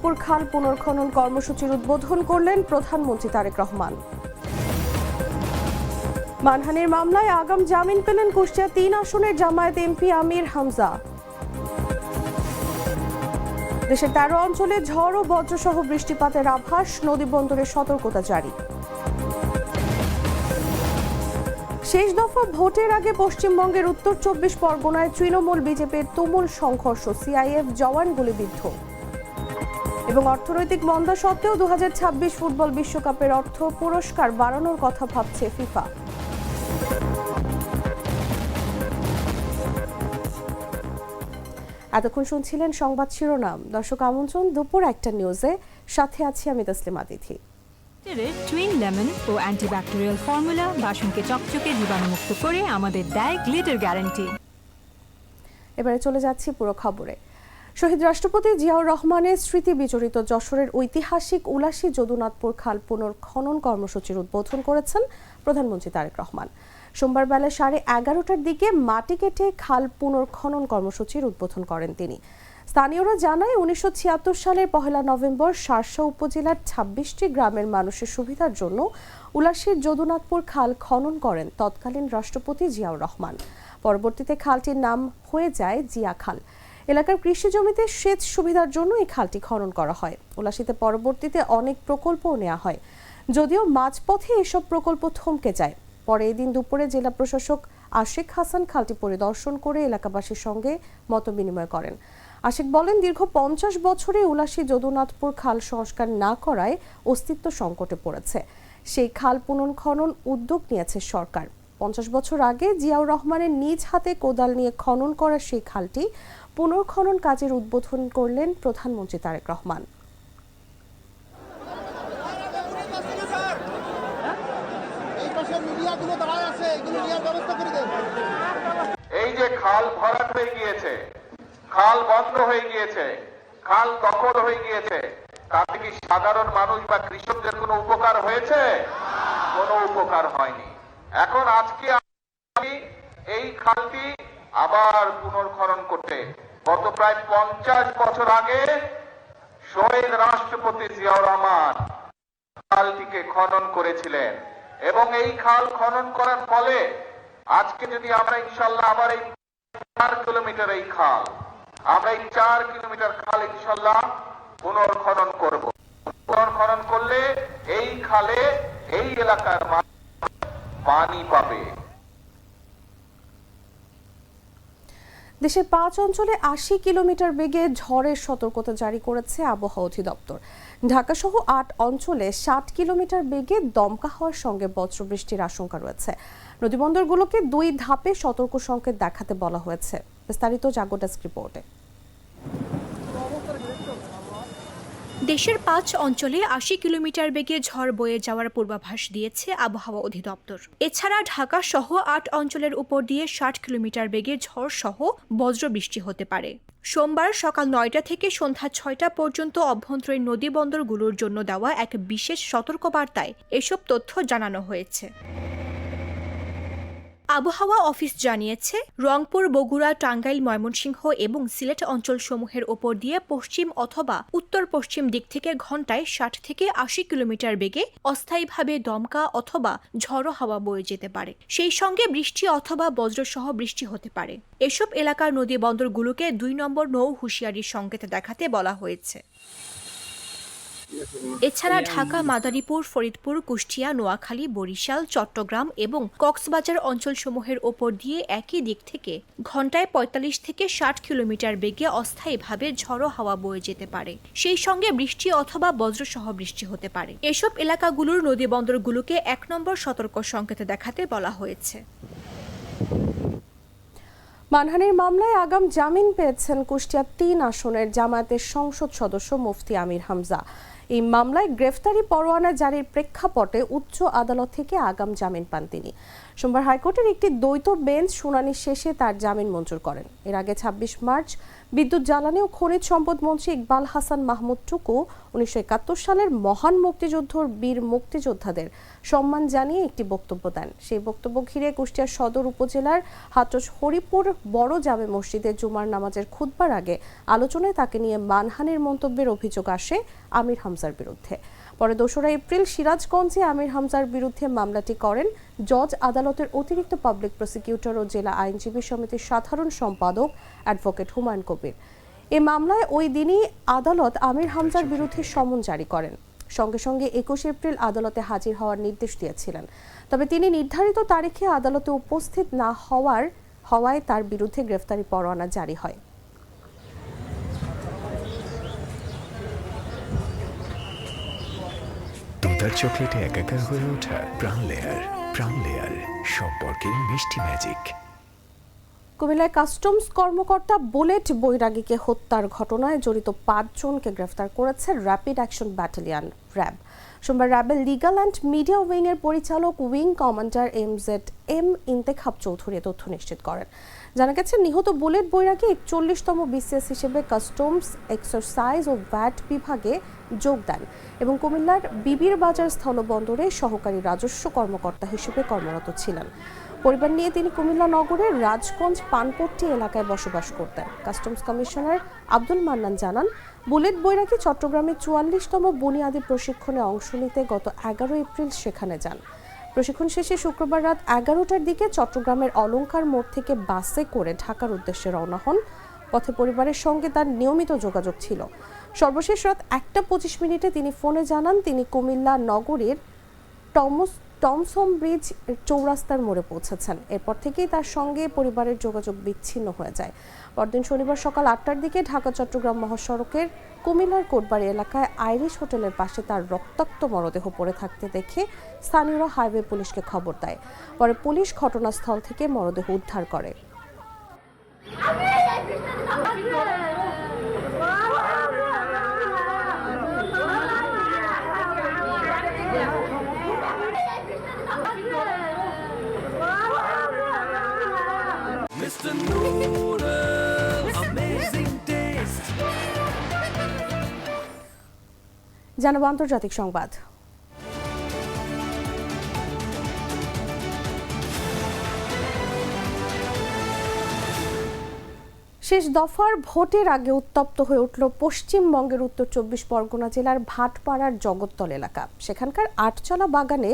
যদুনাথপুর খাল পুনর্খনন কর্মসূচির উদ্বোধন করলেন প্রধানমন্ত্রী তারেক রহমান। মানহানির মামলায় আগাম জামিন পেলেন কুষ্টিয়া ৩ আসনের জামায়াত এমপি আমির হামজা। দেশের ১৩ অঞ্চলে ঝড় ও বজ্রসহ বৃষ্টিপাতের আভাস, নদীবন্দরে সতর্কতা জারি। শেষ দফা ভোটের আগে পশ্চিমবঙ্গের উত্তর ২৪ পরগনায় তৃণমূল বিজেপির তুমুল সংঘর্ষ, সিআইএফ জওয়ান গুলিবিদ্ধ। এবং অর্থনৈতিক মন্দা সত্ত্বেও ২০২৬ ফুটবল বিশ্বকাপের অর্থ পুরস্কার বাড়ানোর কথা ভাবছে ফিফা। এতক্ষণ শুনছিলেন সংবাদ শিরোনাম। দর্শক আমন্ত্রণ দুপুর ১টা নিউজে, সাথে আছি আমি তসলিমা তিথি। টুইন লেমন ও অ্যান্টিব্যাকটেরিয়াল ফর্মুলা বাসনকে চকচকে জীবাণুমুক্ত করে আমাদের দেয় গ্লিটার গ্যারান্টি। এবারে চলে যাচ্ছি পুরো খবরে। শহীদ রাষ্ট্রপতি জিয়াউর রহমানের স্মৃতি বিজড়িত যশোরের ঐতিহাসিক উলাসী যদুনাথপুর খাল পুনর্খনন কর্মসূচির উদ্বোধন করেছেন প্রধানমন্ত্রী তারেক রহমান। সোমবার বেলা 11:30টার দিকে মাটি কেটে খাল পুনর্খনন কর্মসূচির উদ্বোধন করেন তিনি। স্থানীয়রা জানায় ১৯৭৬ সালের ১ নভেম্বর শার্শা উপজেলার ২৬টি গ্রামের মানুষের সুবিধার জন্য উলাসীর যদুনাথপুর খাল খনন করেন তৎকালীন রাষ্ট্রপতি জিয়াউর রহমান। পরবর্তীতে খালটির নাম হয়ে যায় জিয়া খাল। এলাকার কৃষি জমিতে সেচ সুবিধার জন্য এই খালটি খনন করা হয়। উলাসীতে পরবর্তীতে অনেক প্রকল্পও নেওয়া হয়, যদিও মাঝপথে এসব প্রকল্প থমকে যায়। পরে এদিন দুপুরে জেলা প্রশাসক আশিক হাসান খালটি পরিদর্শন করে এলাকাবাসীর সঙ্গে মতবিনিময় করেন। আশিক বলেন, দীর্ঘ ৫০ বছরে উলাসী যদুনাথপুর খাল সংস্কার না করায় অস্তিত্ব সংকটে পড়েছে। সেই খাল পুনর্খনন উদ্যোগ নিয়েছে সরকার। ৫০ বছর আগে জিয়াউর রহমানের নিজ হাতে কোদাল নিয়ে খনন করা সেই খালটি পুনর্খনন কাজের উদ্বোধন করলেন প্রধানমন্ত্রী তারেক রহমান। এই যে খাল ভরাট হয়ে গিয়েছে, খাল বন্ধ হয়ে গিয়েছে, খাল দখল হয়ে গিয়েছে, তাতে কি সাধারণ মানুষ বা কৃষকদের কোনো উপকার হয়েছে? কোনো উপকার হয়নি। এখন আজকে আমি এই খালটি আবার পুনর্খনন করতে গত প্রায় ৫০ বছর আগে শহীদ রাষ্ট্রপতি জিয়াউর রহমান খালটিকে খনন করেছিলেন এবং এই খাল খনন করার ফলে আজকে যদি আমরা ইনশাল্লাহ আবার এই ৪ কিলোমিটার এই খাল, আমরা এই ৪ কিলোমিটার খাল ইনশাল্লাহ পুনর্খনন করব। পুনর্খনন করলে এই খালে এই এলাকার মানুষ পানি পাবে। দেশের ৫ অঞ্চলে ৮০ কিলোমিটার বেগে ঝড়ের সতর্কতা জারি করেছে আবহাওয়া অধিদপ্তর। ঢাকা সহ ৮ অঞ্চলে ৬০ কিলোমিটার বেগে দমকা হওয়ার সঙ্গে বজ্রবৃষ্টির আশঙ্কা রয়েছে। নদীবন্দরগুলোকে ২ ধাপে সতর্ক সংকেত দেখাতে বলা হয়েছে। বিস্তারিত জাগো ডেস্ক রিপোর্টে। দেশের ৫ অঞ্চলে ৮০ কিলোমিটার বেগে ঝড় বয়ে যাওয়ার পূর্বাভাস দিয়েছে আবহাওয়া অধিদপ্তর। এছাড়া ঢাকা সহ ৮ অঞ্চলের উপর দিয়ে ৬০ কিলোমিটার বেগে ঝড় সহ বজ্রবৃষ্টি হতে পারে। সোমবার সকাল ৯টা থেকে সন্ধ্যা ৬টা পর্যন্ত অভ্যন্তরীণ নদীবন্দরগুলোর জন্য দেওয়া এক বিশেষ সতর্কবার্তায় এসব তথ্য জানানো হয়েছে। আবহাওয়া অফিস জানিয়েছে, রংপুর, বগুড়া, টাঙ্গাইল, ময়মনসিংহ এবং সিলেট অঞ্চলসমূহের ওপর দিয়ে পশ্চিম অথবা উত্তর পশ্চিম দিক থেকে ঘন্টায় ৬০ থেকে ৮০ কিলোমিটার বেগে অস্থায়ীভাবে দমকা অথবা ঝড়ো হাওয়া বয়ে যেতে পারে। সেই সঙ্গে বৃষ্টি অথবা বজ্রসহ বৃষ্টি হতে পারে। এসব এলাকার নদী বন্দরগুলোকে ২ নম্বর নৌ হুঁশিয়ারির সংকেত দেখাতে বলা হয়েছে। এছাড়া ঢাকা, মাদারীপুর, ফরিদপুর, কুষ্টিয়া, নোয়াখালী, বরিশাল, চট্টগ্রাম এবং কক্সবাজার অঞ্চলসমূহের ওপর দিয়ে একই দিক থেকে ঘন্টায় ৪৫ থেকে ৬০ কিলোমিটার বেগে অস্থায়ীভাবে ঝড়ো হাওয়া বয়ে যেতে পারে। সেই সঙ্গে বৃষ্টি অথবা বজ্রসহ বৃষ্টি হতে পারে। এসব এলাকাগুলোর নদীবন্দরগুলোকে ১ নম্বর সতর্ক সংকেত দেখাতে বলা হয়েছে। মানহানির মামলায় আগাম জামিন পেয়েছেন কুষ্টিয়া ৩ আসনের জামায়াতের সংসদ সদস্য মুফতি আমির হামজা। এই মামলায় গ্রেফতারি পরোয়ানা জারির প্রেক্ষাপটে উচ্চ আদালত থেকে আগাম জামিন পান তিনি। সোমবার হাইকোর্টের একটি দ্বৈত বেঞ্চ শুনানি শেষে তার জামিন মঞ্জুর করেন। এর আগে ২৬ মার্চ বিদ্যুৎ, জ্বালানি ও খনিজ সম্পদ মন্ত্রী ইকবাল হাসান মাহমুদ টুকু 1971 সালের মহান মুক্তিযুদ্ধের বীর মুক্তিযোদ্ধাদের সম্মান জানিয়ে একটি বক্তব্য দেন। সেই বক্তব্য ঘিরে কুষ্টিয়া সদর উপজেলার হাটজ হরিপুর বড় জামে মসজিদে জুমার নামাজের খুতবার আগে আলোচনায় তাকে নিয়ে মানহানির মন্তব্যের অভিযোগ আসে আমির হামজার বিরুদ্ধে। পরে 2রা এপ্রিল সিরাজগঞ্জে আমির হামজার বিরুদ্ধে মামলাটি করেন জজ আদালতের অতিরিক্ত পাবলিক প্রসিকিউটর ও জেলা আইনজীবী সমিতির সাধারণ সম্পাদক অ্যাডভোকেট হুমায়ুন কবির। এই মামলায় ওই দিনই আদালত আমির হামজার বিরুদ্ধে সমন জারি করেন। সঙ্গে সঙ্গে 21 এপ্রিল আদালতে হাজির হওয়ার নির্দেশ দিয়েছিলেন। তবে তিনি নির্ধারিত তারিখে আদালতে উপস্থিত না হওয়ায় তার বিরুদ্ধে গ্রেফতারি পরোয়ানা জারি হয়। দুধার চকলেটে একাকার হয়ে ওঠা প্রাণ লেয়ার সম্পর্কের মিষ্টি ম্যাজিক। কুমিল্লায় কাস্টমস কর্মকর্তা বুলেট বৈরাগীকে হত্যার ঘটনায় জড়িত 5 জনকে গ্রেফতার করেছে র্যাপিড অ্যাকশন ব্যাটালিয়ন র্যাব। সোমবার র্যাবের লিগ্যাল অ্যান্ড মিডিয়া উইং এর পরিচালক wing commander MZM Intekhab Chowdhury তথ্য নিশ্চিত করেন। জানা গেছে নিহত বুলেট বৈরাগী 41তম BCS হিসেবে কাস্টমস এক্সারসাইজ ও ভ্যাট বিভাগে যোগ দেন এবং কুমিল্লার বিবির বাজার স্থলবন্দরে সহকারী রাজস্ব কর্মকর্তা হিসেবে কর্মরত ছিলেন। পরিবার নিয়ে তিনি কুমিল্লা নগরের রাজগঞ্জ পানপট্টি এলাকায় বসবাস করতেন। কাস্টমস কমিশনার আব্দুল মান্নান জানান, বুলেট বৈরাগী চট্টগ্রামে 44তম বুনিয়াদী প্রশিক্ষণে অংশ নিতে গত 11 এপ্রিল সেখানে যান। প্রশিক্ষণ শেষে শুক্রবার রাত 11টার দিকে চট্টগ্রামের অলংকার মোড় থেকে বাসে করে ঢাকার উদ্দেশ্যে রওনা হন। পথে পরিবারের সঙ্গে তার নিয়মিত যোগাযোগ ছিল। সর্বশেষ রাত 1:25 তিনি ফোনে জানান তিনি কুমিল্লা নগরীর টমসম ব্রিজ চৌরাস্তার মোড়ে পৌঁছেছেন। এরপর থেকেই তার সঙ্গে পরিবারের যোগাযোগ বিচ্ছিন্ন হয়ে যায়। পরদিন শনিবার সকাল 8টার দিকে ঢাকা চট্টগ্রাম মহাসড়কের কুমিল্লার কোটবাড়ি এলাকায় আইরিশ হোটেলের পাশে তার রক্তাক্ত মরদেহ পড়ে থাকতে দেখে স্থানীয়রা হাইওয়ে পুলিশকে খবর দেয়। পরে পুলিশ ঘটনাস্থল থেকে মরদেহ উদ্ধার করে। জানাবো আন্তর্জাতিক সংবাদ। শেষ দফার ভোটের আগে উত্তপ্ত হয়ে উঠল পশ্চিমবঙ্গের উত্তর 24 পরগনা জেলার ভাটপাড়ার জগদ্দল এলাকা। সেখানকার আটচলা বাগানে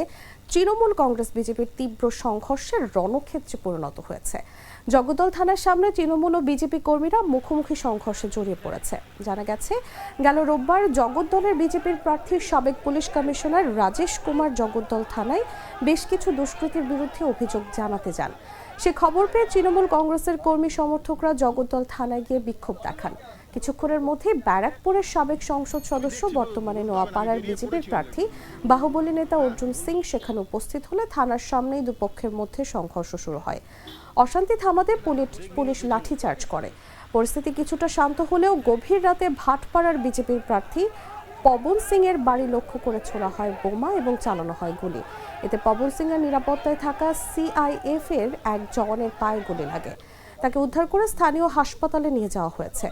তৃণমূল কংগ্রেস বিজেপির তীব্র সংঘর্ষের রণক্ষেত্রে পরিণত হয়েছে। জগদ্দল থানার সামনে তৃণমূল ও বিজেপি কর্মীরা মুখোমুখি সংঘর্ষে জড়িয়ে পড়েছে। জানা গেছে, গেল রোববার জগদ্দলের বিজেপির প্রার্থী সাবেক পুলিশ কমিশনার রাজেশ কুমার জগদ্দল থানায় বেশ কিছু দুষ্কৃতীর বিরুদ্ধে অভিযোগ জানাতে যান। সে খবর পেয়ে তৃণমূল কংগ্রেসের কর্মী সমর্থকরা জগদ্দল থানায় গিয়ে বিক্ষোভ দেখান। কিছুক্ষণের মধ্যে ব্যারাকপুরের সাবেক সংসদ সদস্য, বর্তমানে নোয়াপাড়ার বিজেপির প্রার্থী বাহুবলী নেতা অর্জুন সিং সেখানে উপস্থিত হলে থানার সামনেই দুপক্ষের মধ্যে সংঘর্ষ শুরু হয়। অশান্তি থামাতে পুলিশ লাঠিচার্জ করে। পরিস্থিতি কিছুটা শান্ত হলেও গভীর রাতে ভাটপাড়ার বিজেপির প্রার্থী পবন সিং এর বাড়ি লক্ষ্য করে ছোড়া হয় বোমা এবং চালানো হয় গুলি। এতে পবন সিং এর নিরাপত্তায় থাকা CIF এর এক জওয়ানের পায়ে গুলি লাগে। তাকে উদ্ধার করে স্থানীয় হাসপাতালে নিয়ে যাওয়া হয়েছে।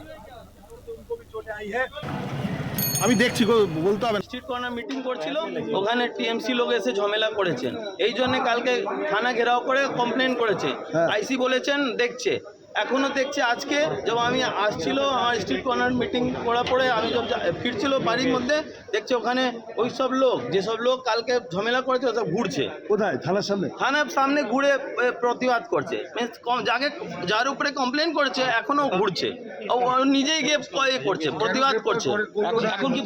আমি দেখছি, বলতে হবে। স্ট্রিট কর্নার মিটিং করছিল, ওখানে TMC লোক এসে ঝামেলা করেছেন, এই জন্য কালকে থানা ঘেরাও করে কমপ্লেন করেছে। IC বলেছেন দেখছে, এখনো দেখছে। আজকে যখন আমি আসছিল আমার স্ট্রিট কর্নার মিটিং করার পরে আমি যখন ফিরছিল বাড়ির মধ্যে, দেখছি ওখানে ওই সব লোক, যেসব লোক কালকে ঝামেলা করেছে ওসব ঘুরছে। কোথায়? থানার সামনে? থানার সামনে ঘুরে প্রতিবাদ করছে। যার উপরে কমপ্লেন করেছে এখনো ঘুরছে, ও নিজেই গিয়ে করছে, প্রতিবাদ করছে। এখন কি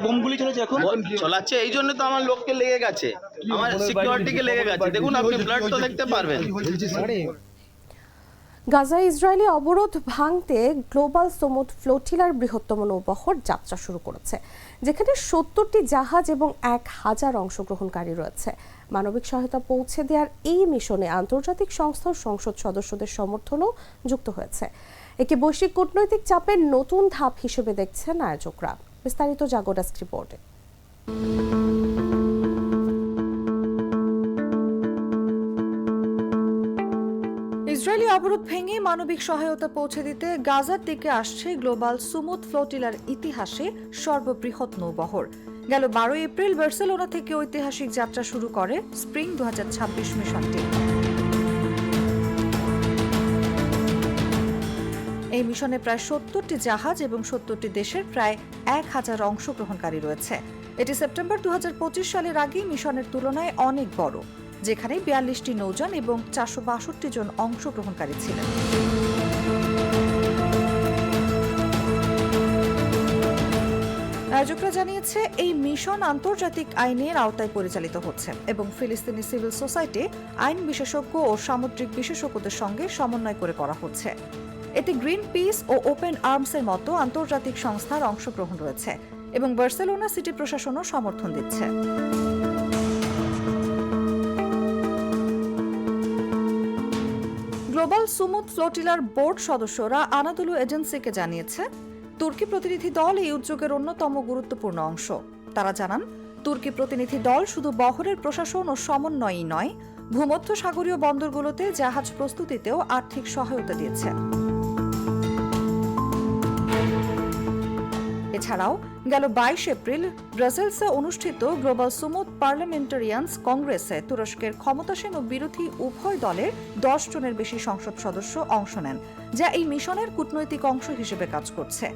বোমগুলি চলেছে? এখন চলাচ্ছে, এই জন্য তো আমার লোককে লেগে গেছে, আমার সিকিউরিটিকে লেগে গেছে। দেখুন, আপনি ব্লাড তো দেখতে পারবেন। গাজায় ইসরায়েলি অবরোধ ভাঙতে গ্লোবাল সমুদ ফ্লোটিলার বৃহত্তম নৌবহর যাত্রা শুরু করেছে, যেখানে 70টি জাহাজ এবং 1000 অংশগ্রহণকারী রয়েছে। মানবিক সহায়তা পৌঁছে দেওয়ার এই মিশনে আন্তর্জাতিক সংস্থার সংসদ সদস্যদের সমর্থনও যুক্ত হয়েছে। একে বৈশ্বিক কূটনৈতিক চাপের নতুন ধাপ হিসেবে দেখছেন আয়োজকরা। বিস্তারিত জাগো ডেস্ক রিপোর্টে। ইসরায়েলি অবরোধ ভেঙে মানবিক সহায়তা পৌঁছে দিতে গাজার দিকে আসছে গ্লোবাল সুমুদ ফ্লোটিলার ইতিহাসে সর্ববৃহৎ নৌবহর। গেল 12 এপ্রিল বার্সেলোনা থেকে ঐতিহাসিক যাত্রা শুরু করে স্প্রিং 2026 মিশনটি। এই মিশনে প্রায় 70টি জাহাজ এবং 70টি দেশের প্রায় 1000 অংশগ্রহণকারী রয়েছে। এটি সেপ্টেম্বর 2025 সালের আগে মিশনের তুলনায় অনেক বড়, যেখানে 42টি নৌযান এবং 462 জন অংশগ্রহণকারী ছিলেন। আয়োজকরা জানিয়েছে এই মিশন আন্তর্জাতিক আইনের আওতায় পরিচালিত হচ্ছে এবং ফিলিস্তিনি সিভিল সোসাইটি, আইন বিশেষজ্ঞ ও সামুদ্রিক বিশেষজ্ঞদের সঙ্গে সমন্বয় করে করা হচ্ছে। এতে গ্রিন পিস ও ওপেন আর্মসের মতো আন্তর্জাতিক সংস্থার অংশগ্রহণ রয়েছে এবং বার্সেলোনা সিটি প্রশাসনও সমর্থন দিচ্ছে। গ্লোবাল সুমুদ ফ্লোটিলার বোর্ড সদস্যরা আনাদোলু এজেন্সিকে জানিয়েছে, তুর্কি প্রতিনিধি দল এই উদ্যোগের অন্যতম গুরুত্বপূর্ণ অংশ। তারা জানান, তুর্কি প্রতিনিধি দল শুধু বহরের প্রশাসন ও সমন্বয়ই নয়, ভূমধ্য সাগরীয় বন্দরগুলোতে জাহাজ প্রস্তুতিতেও আর্থিক সহায়তা দিয়েছে। এছাড়াও গেল 22 এপ্রিল ব্রাসেলসে অনুষ্ঠিত গ্লোবাল সুমুদ পার্লামেন্টারিয়ানস কংগ্রেসে তুরস্কের ক্ষমতাসীন ও বিরোধী উভয় দলের 10 জনের বেশি সংসদ সদস্য অংশ নেন, যা এই মিশনের কূটনৈতিক অংশ হিসেবে কাজ করছে।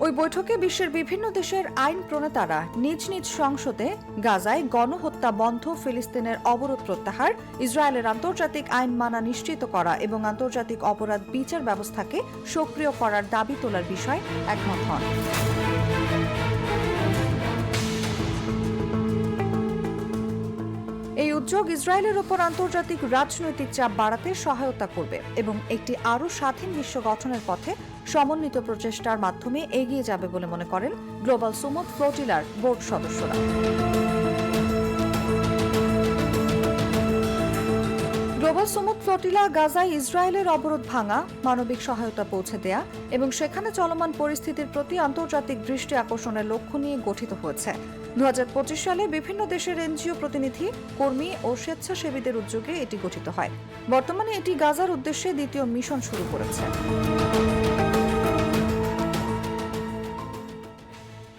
ওই বৈঠকে বিশ্বের বিভিন্ন দেশের আইন প্রণেতারা নিজ নিজ সংসদে গাজায় গণহত্যা বন্ধ, ফিলিস্তিনের অবরোধ প্রত্যাহার, ইসরায়েলের আন্তর্জাতিক আইন মানা নিশ্চিত করা এবং আন্তর্জাতিক অপরাধ বিচার ব্যবস্থাকে সক্রিয় করার দাবি তোলার বিষয়ে একমত হন। এই উদ্যোগ ইসরায়েলের ওপর আন্তর্জাতিক রাজনৈতিক চাপ বাড়াতে সহায়তা করবে এবং একটি আরও স্বাধীন বিশ্ব গঠনের পথে সমন্বিত প্রচেষ্টার মাধ্যমে এগিয়ে যাবে বলে মনে করেন গ্লোবাল সুমুদ ফ্লোটিলার বোর্ড সদস্যরা। গ্লোবাল সুমুদ ফ্লোটিলা গাজায় ইসরায়েলের অবরোধ ভাঙা, মানবিক সহায়তা পৌঁছে দেয়া এবং সেখানে চলমান পরিস্থিতির প্রতি আন্তর্জাতিক দৃষ্টি আকর্ষণের লক্ষ্য নিয়ে গঠিত হয়েছে। 2025 সালে বিভিন্ন দেশের এনজিও প্রতিনিধি, কর্মী ও স্বেচ্ছাসেবীদের উদ্যোগে এটি গঠিত হয়। বর্তমানে এটি গাজার উদ্দেশ্যে দ্বিতীয় মিশন শুরু করেছে।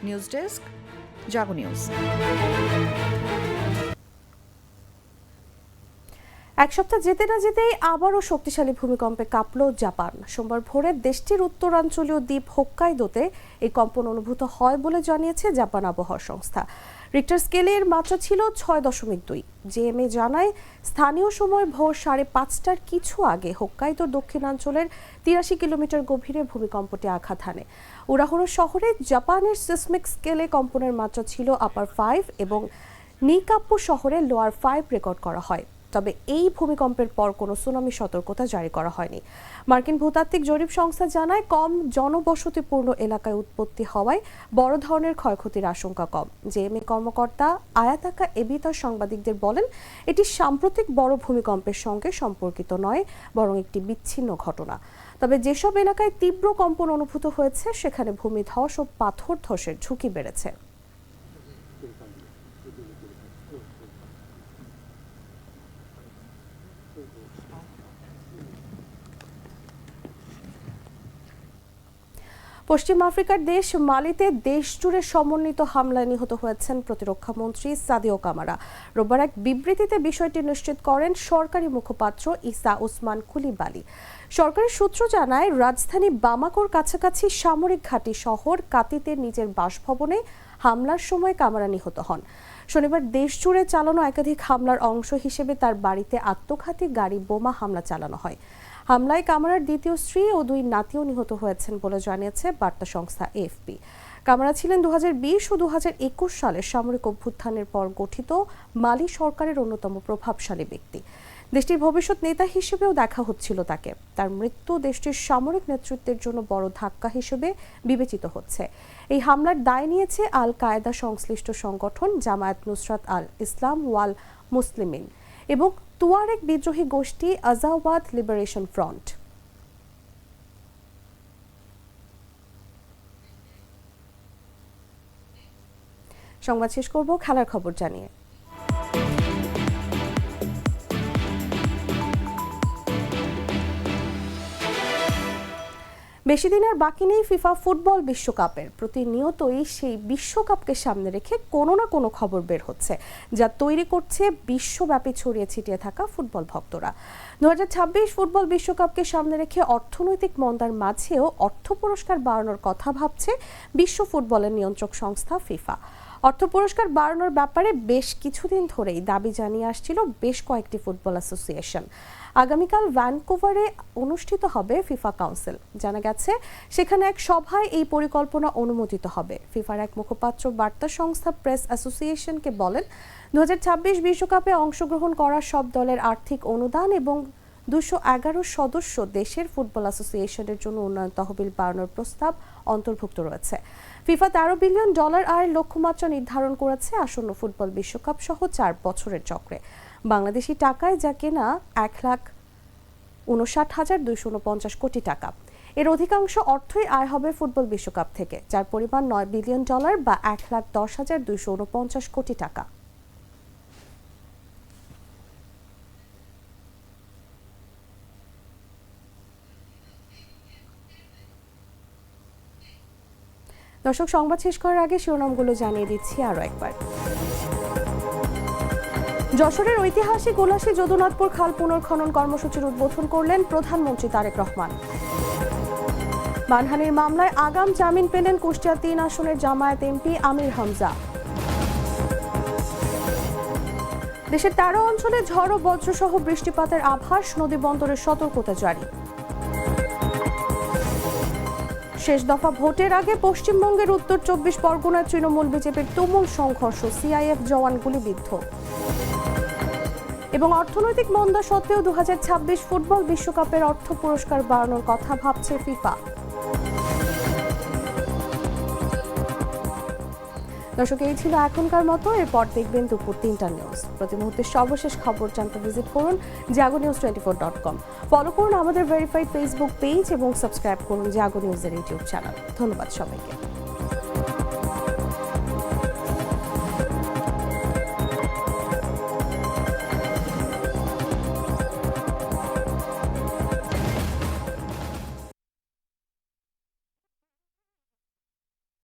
নিউজ ডেস্ক, জাগো নিউজ। এক সপ্তাহ যেতে না যেতেই আবারও শক্তিশালী ভূমিকম্পে কাঁপল জাপান। সোমবার ভোরে দেশটির উত্তরাঞ্চলীয় দ্বীপ হোক্কাইদোতে এই কম্পন অনুভূত হয় বলে জানিয়েছে জাপান আবহাওয়া সংস্থা। রিক্টার স্কেলের মাত্রা ছিল 6.2। জেএমএ জানায়, স্থানীয় সময় ভোর 5:30টার কিছু আগে হোক্কাইদোর দক্ষিণাঞ্চলের 83 কিলোমিটার গভীরে ভূমিকম্পটি আঘাত হানে। উরাহোরো শহরে জাপানের সিসমিক স্কেলে কম্পনের মাত্রা ছিল আপার 5 এবং নিকাপ্পু শহরে লোয়ার 5 রেকর্ড করা হয়। তবে এই ভূমিকম্পের পর কোনো সুনামি সতর্কতা জারি করা হয়নি। মার্কিন ভূতাত্ত্বিক জরিপ সংস্থা জানায়, কম জনবসতিপূর্ণ এলাকায় উৎপত্তি হওয়ায় বড় ধরনের ক্ষয়ক্ষতির আশঙ্কা কম। জেএমএ কর্মকর্তা আয়াতাকা এবিতা সাংবাদিকদের বলেন, এটি সাম্প্রতিক বড় ভূমিকম্পের সঙ্গে সম্পর্কিত নয়, বরং একটি বিচ্ছিন্ন ঘটনা। তবে যেসব এলাকায় তীব্র কম্পন অনুভূত হয়েছে সেখানে ভূমিধস ও পাথর ধসের ঝুঁকি বেড়েছে। পশ্চিম আফ্রিকার দেশ মালিতে দেশজুড়ে সমন্বিত হামলায় নিহত হয়েছেন প্রতিরক্ষা মন্ত্রী সাদিও কামারা। রোববার এক বিবৃতিতে বিষয়টি নিশ্চিত করেন সরকারি মুখপাত্র ইসা ওসমান কুলিবালি। সরকারি সূত্র জানায়, রাজধানী বামাকোর কাছাকাছি সামরিক ঘাঁটি শহর কাতিতে নিজের বাসভবনে হামলার সময় কামারা নিহত হন। শনিবার দেশজুড়ে চালানো একাধিক হামলার অংশ হিসেবে তার বাড়িতে আত্মঘাতী গাড়ি বোমা হামলা চালানো হয়। হামলায় কামারার দ্বিতীয় স্ত্রী ও 2 নাতিও নিহত হয়েছেন বলে জানিয়েছে বার্তা সংস্থা এএফপি। কামারা ছিলেন 2020 ও 2021 সালের সামরিক অভ্যুত্থানের পর গঠিত মালি সরকারের অন্যতম প্রভাবশালী ব্যক্তি। দেশটির ভবিষ্যৎ নেতা হিসেবেও দেখা হচ্ছিল তাকে। তার মৃত্যু দেশটির সামরিক নেতৃত্বের জন্য বড় ধাক্কা হিসেবে বিবেচিত হচ্ছে। এই হামলার দায় নিয়েছে আল কায়েদা সংশ্লিষ্ট সংগঠন জামায়াত নুসরাত আল ইসলাম ওয়াল মুসলিমিন এবং তুয়ারেগ বিদ্রোহী গোষ্ঠী আজাওয়াদ লিবারেশন ফ্রন্ট। সংবাদ শেষ করব খেলার খবর জানিয়ে। বেশি দিন আর বাকি নেই ফিফা ফুটবল বিশ্বকাপের। প্রতিনিয়তই সেই বিশ্বকাপকে সামনে রেখে কোনো না কোনো খবর বের হচ্ছে, যা তৈরি করছে বিশ্বব্যাপী ছড়িয়ে ছিটিয়ে থাকা ফুটবল ভক্তরা। 2026 ফুটবল বিশ্বকাপকে সামনে রেখে অর্থনৈতিক মন্দার মাঝেও অর্থ পুরস্কার বাড়ানোর কথা ভাবছে বিশ্ব ফুটবলের নিয়ন্ত্রক সংস্থা ফিফা। অর্থ পুরস্কার বাড়ানোর ব্যাপারে বেশ কিছুদিন ধরেই দাবি জানিয়ে আসছিল বেশ কয়েকটি ফুটবল অ্যাসোসিয়েশন। আগামীকাল ভ্যানকুভারে অনুষ্ঠিত হবে ফিফা কাউন্সিল। জানা গেছে সেখানে এক সভায় এই পরিকল্পনা অনুমোদিত হবে। ফিফার এক মুখপাত্র বার্তা সংস্থা প্রেস অ্যাসোসিয়েশনকে বলেন, 2026 বিশ্বকাপে অংশগ্রহণ করা সব দলের আর্থিক অনুদান এবং 211 সদস্য দেশের ফুটবল অ্যাসোসিয়েশনের জন্য উন্নয়ন তহবিল বাড়ানোর প্রস্তাব অন্তর্ভুক্ত রয়েছে। ফিফা $13 বিলিয়ন আয়ের লক্ষ্যমাত্রা নির্ধারণ করেছে আসন্ন ফুটবল বিশ্বকাপ সহ 4 বছরের চক্রে। বাংলাদেশি টাকায় যা কেনা 1,59,249 কোটি টাকা। এর অধিকাংশ অর্থই আয় হবে ফুটবল বিশ্বকাপ থেকে, যার পরিমাণ $9 বিলিয়ন বা 1,10,249 কোটি টাকা। দর্শক, সংবাদ শেষ করার আগে শিরোনামগুলো জানিয়ে দিচ্ছি আরো একবার। যশোরের ঐতিহাসিক উলাসী যদুনাথপুর খাল পুনর্খনন কর্মসূচির উদ্বোধন করলেন প্রধানমন্ত্রী তারেক রহমান। মানহানির মামলায় আগাম জামিন পেলেন কুষ্টিয়া 3 আসনের জামায়াত এমপি আমির হামজা। দেশের 13 অঞ্চলে ঝড় ও বজ্রসহ বৃষ্টিপাতের আভাস, নদী বন্দরের সতর্কতা জারি। শেষ দফা ভোটের আগে পশ্চিমবঙ্গের উত্তর 24 পরগনায় তৃণমূল বিজেপির তুমুল সংঘর্ষ, সিআইএফ জওয়ান গুলিবিদ্ধ। এবং অর্থনৈতিক মন্দা সত্ত্বেও 2026 ফুটবল বিশ্বকাপের অর্থ পুরস্কার বাড়ানোর কথা ভাবছে ফিফা। দর্শক, এই ছিল এখনকার মতো। এরপর দেখবেন দুপুর 3টা নিউজ। প্রতি মুহূর্তে সর্বশেষ খবর জানতে ভিজিট করুন jagonews24.com। ফলো করুন আমাদের ভেরিফাইড ফেসবুক পেজ এবং সাবস্ক্রাইব করুন জাগো নিউজের ইউটিউব চ্যানেল। ধন্যবাদ সবাইকে।